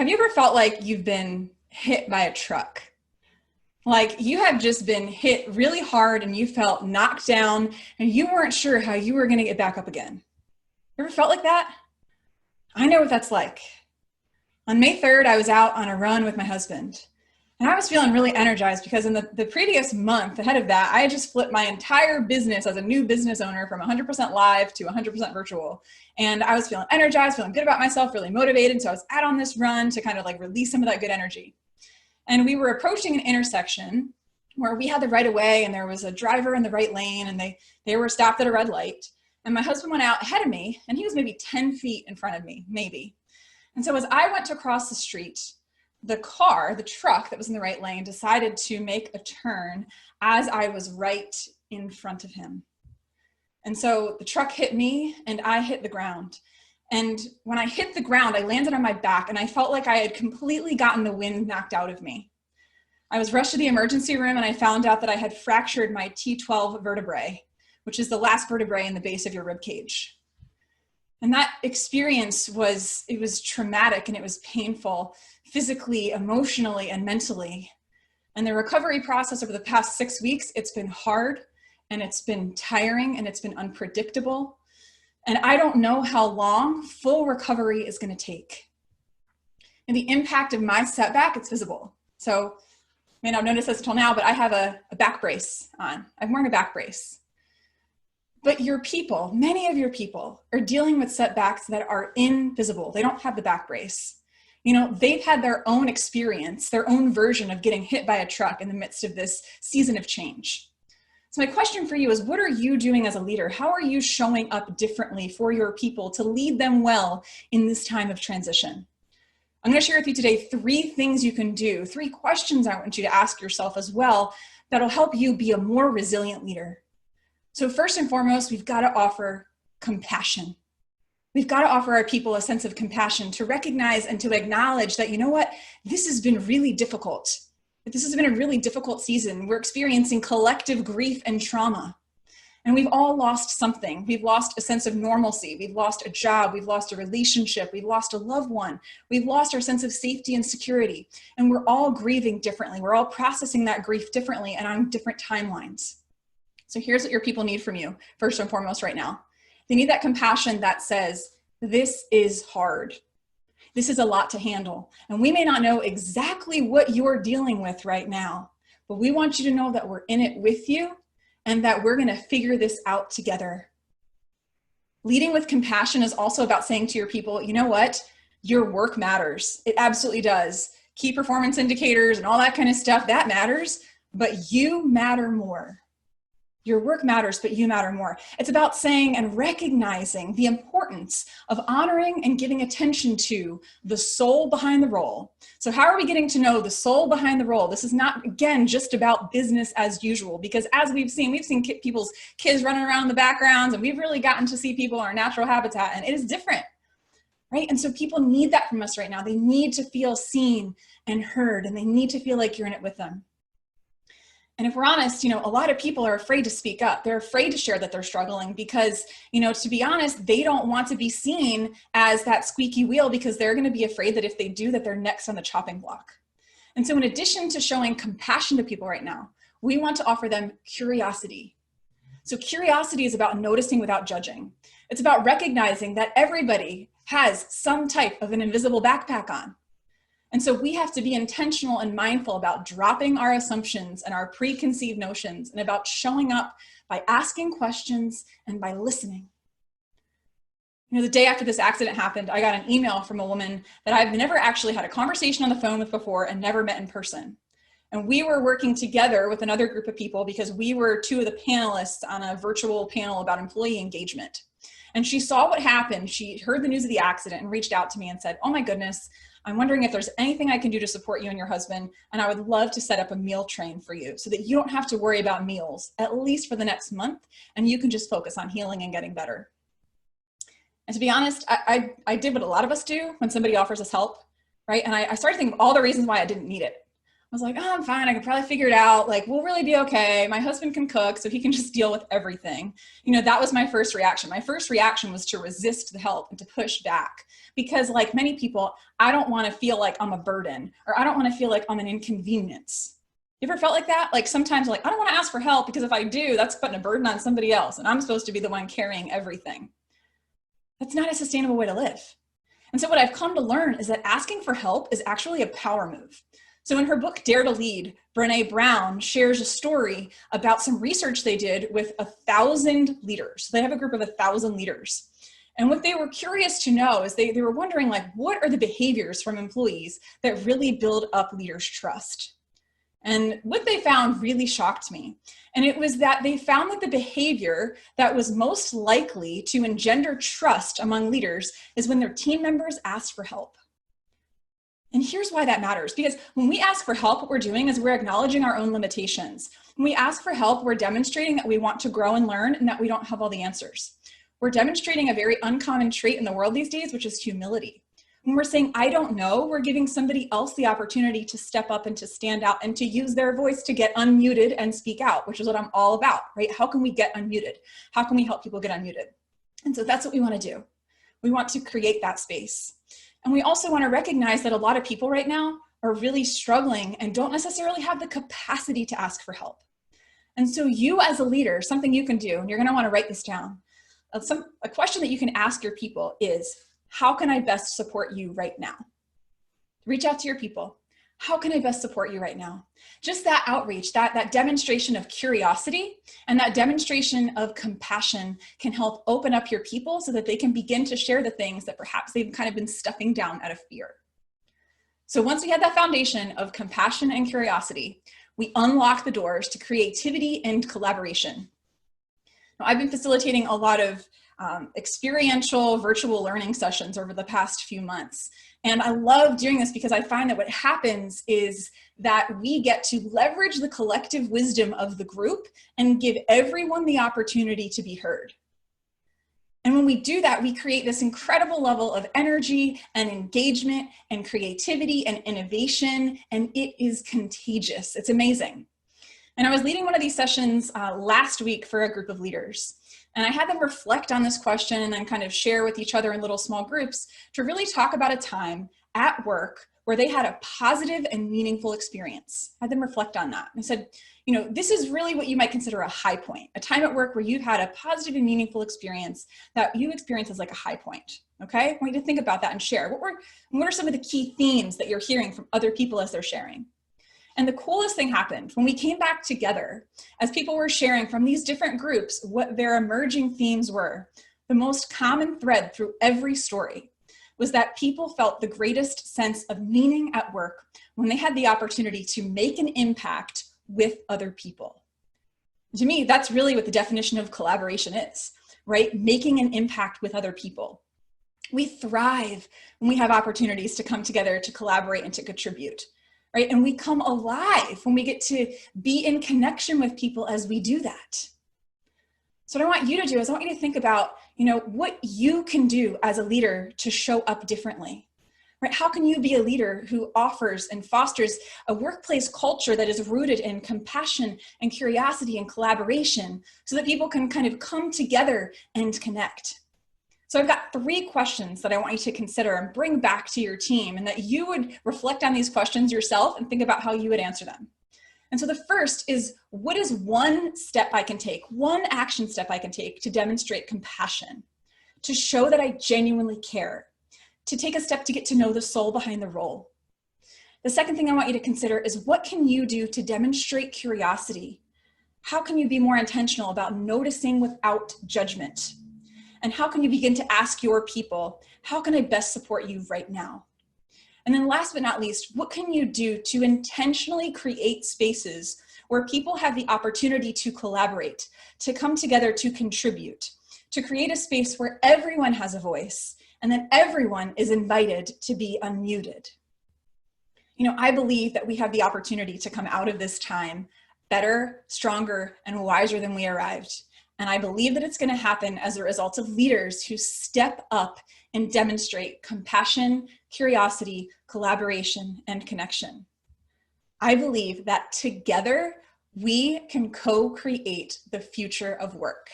Have you ever felt like you've been hit by a truck? Like you have just been hit really hard and you felt knocked down and you weren't sure how you were going to get back up again. You ever felt like that? I know what that's like. On May 3rd, I was out on a run with my husband and I was feeling really energized because in the previous month ahead of that, I had just flipped my entire business as a new business owner from 100% live to 100% virtual. And I was feeling energized, feeling good about myself, really motivated. So I was out on this run to kind of like release some of that good energy. And we were approaching an intersection where we had the right of way and there was a driver in the right lane and they were stopped at a red light. And my husband went out ahead of me and he was maybe 10 feet in front of me, maybe. And so as I went to cross the street, the truck that was in the right lane decided to make a turn as I was right in front of him. And so the truck hit me and I hit the ground. And when I hit the ground, I landed on my back and I felt like I had completely gotten the wind knocked out of me. I was rushed to the emergency room and I found out that I had fractured my T12 vertebrae, which is the last vertebrae in the base of your rib cage. And that experience was traumatic and it was painful, physically, emotionally, and mentally. And the recovery process over the past 6 weeks, it's been hard and it's been tiring and it's been unpredictable. And I don't know how long full recovery is going to take. And the impact of my setback, it's visible. So you may not have noticed this until now, but I have a back brace on. I'm wearing a back brace. But your people, many of your people are dealing with setbacks that are invisible. They don't have the back brace. You know, they've had their own experience, their own version of getting hit by a truck in the midst of this season of change. So my question for you is, what are you doing as a leader? How are you showing up differently for your people to lead them well in this time of transition? I'm going to share with you today 3 things you can do, 3 questions I want you to ask yourself as well that'll help you be a more resilient leader. So first and foremost, we've got to offer compassion. We've got to offer our people a sense of compassion to recognize and to acknowledge that, you know what, this has been really difficult. This has been a really difficult season. We're experiencing collective grief and trauma. And we've all lost something. We've lost a sense of normalcy. We've lost a job. We've lost a relationship. We've lost a loved one. We've lost our sense of safety and security. And we're all grieving differently. We're all processing that grief differently and on different timelines. So here's what your people need from you, first and foremost right now. They need that compassion that says, this is hard. This is a lot to handle. And we may not know exactly what you're dealing with right now, but we want you to know that we're in it with you and that we're going to figure this out together. Leading with compassion is also about saying to your people, you know what? Your work matters. It absolutely does. Key performance indicators and all that kind of stuff, that matters, but you matter more. Your work matters, but you matter more. It's about saying and recognizing the importance of honoring and giving attention to the soul behind the role. So how are we getting to know the soul behind the role? This is not, again, just about business as usual, because as we've seen people's kids running around in the backgrounds, and we've really gotten to see people in our natural habitat, and it is different, right? And so people need that from us right now. They need to feel seen and heard, and they need to feel like you're in it with them. And if we're honest, a lot of people are afraid to speak up. They're afraid to share that they're struggling because, to be honest, they don't want to be seen as that squeaky wheel because they're going to be afraid that if they do, that they're next on the chopping block. And so in addition to showing compassion to people right now, we want to offer them curiosity. So curiosity is about noticing without judging. It's about recognizing that everybody has some type of an invisible backpack on. And so we have to be intentional and mindful about dropping our assumptions and our preconceived notions and about showing up by asking questions and by listening. The day after this accident happened, I got an email from a woman that I've never actually had a conversation on the phone with before and never met in person. And we were working together with another group of people because we were 2 of the panelists on a virtual panel about employee engagement. And she saw what happened. She heard the news of the accident and reached out to me and said, oh my goodness, I'm wondering if there's anything I can do to support you and your husband. And I would love to set up a meal train for you so that you don't have to worry about meals, at least for the next month. And you can just focus on healing and getting better. And to be honest, I did what a lot of us do when somebody offers us help, right? And I started thinking of all the reasons why I didn't need it. was like, oh, I'm fine. I can probably figure it out. Like, we'll really be okay. My husband can cook, so he can just deal with everything. That was my first reaction. My first reaction was to resist the help and to push back, because like many people, I don't want to feel like I'm a burden, or I don't want to feel like I'm an inconvenience. You ever felt like that? Like sometimes like, I don't want to ask for help because if I do, that's putting a burden on somebody else and I'm supposed to be the one carrying everything. That's not a sustainable way to live. And so what I've come to learn is that asking for help is actually a power move. So in her book, Dare to Lead, Brené Brown shares a story about some research they did with 1,000 leaders. They have a group of 1,000 leaders. And what they were curious to know is they were wondering, like, what are the behaviors from employees that really build up leaders' trust? And what they found really shocked me. And it was that they found that the behavior that was most likely to engender trust among leaders is when their team members asked for help. And here's why that matters, because when we ask for help, what we're doing is we're acknowledging our own limitations. When we ask for help, we're demonstrating that we want to grow and learn and that we don't have all the answers. We're demonstrating a very uncommon trait in the world these days, which is humility. When we're saying, I don't know, we're giving somebody else the opportunity to step up and to stand out and to use their voice to get unmuted and speak out, which is what I'm all about, right? How can we get unmuted? How can we help people get unmuted? And so that's what we want to do. We want to create that space. And we also want to recognize that a lot of people right now are really struggling and don't necessarily have the capacity to ask for help. And so you as a leader, something you can do, and you're going to want to write this down, a question that you can ask your people is, how can I best support you right now? Reach out to your people. How can I best support you right now? Just that outreach, that demonstration of curiosity and that demonstration of compassion can help open up your people so that they can begin to share the things that perhaps they've kind of been stuffing down out of fear. So once we had that foundation of compassion and curiosity, we unlock the doors to creativity and collaboration. Now, I've been facilitating a lot of experiential virtual learning sessions over the past few months. And I love doing this because I find that what happens is that we get to leverage the collective wisdom of the group and give everyone the opportunity to be heard. And when we do that, we create this incredible level of energy and engagement and creativity and innovation, and it is contagious. It's amazing. And I was leading one of these sessions last week for a group of leaders. And I had them reflect on this question and then kind of share with each other in little small groups to really talk about a time at work where they had a positive and meaningful experience. I had them reflect on that. And I said, this is really what you might consider a high point, a time at work where you've had a positive and meaningful experience that you experience as like a high point, okay? I want you to think about that and share. What are some of the key themes that you're hearing from other people as they're sharing? And the coolest thing happened when we came back together, as people were sharing from these different groups what their emerging themes were. The most common thread through every story was that people felt the greatest sense of meaning at work when they had the opportunity to make an impact with other people. To me, that's really what the definition of collaboration is, right? Making an impact with other people. We thrive when we have opportunities to come together to collaborate and to contribute. Right? And we come alive when we get to be in connection with people as we do that. So what I want you to do is I want you to think about, what you can do as a leader to show up differently, right? How can you be a leader who offers and fosters a workplace culture that is rooted in compassion and curiosity and collaboration so that people can kind of come together and connect? So I've got 3 questions that I want you to consider and bring back to your team, and that you would reflect on these questions yourself and think about how you would answer them. And so the first is, what is one step I can take, one action step I can take to demonstrate compassion, to show that I genuinely care, to take a step to get to know the soul behind the role? The second thing I want you to consider is, what can you do to demonstrate curiosity? How can you be more intentional about noticing without judgment? And how can you begin to ask your people, how can I best support you right now? And then last but not least, what can you do to intentionally create spaces where people have the opportunity to collaborate, to come together to contribute, to create a space where everyone has a voice and then everyone is invited to be unmuted? I believe that we have the opportunity to come out of this time better, stronger, and wiser than we arrived. And I believe that it's going to happen as a result of leaders who step up and demonstrate compassion, curiosity, collaboration, and connection. I believe that together we can co-create the future of work.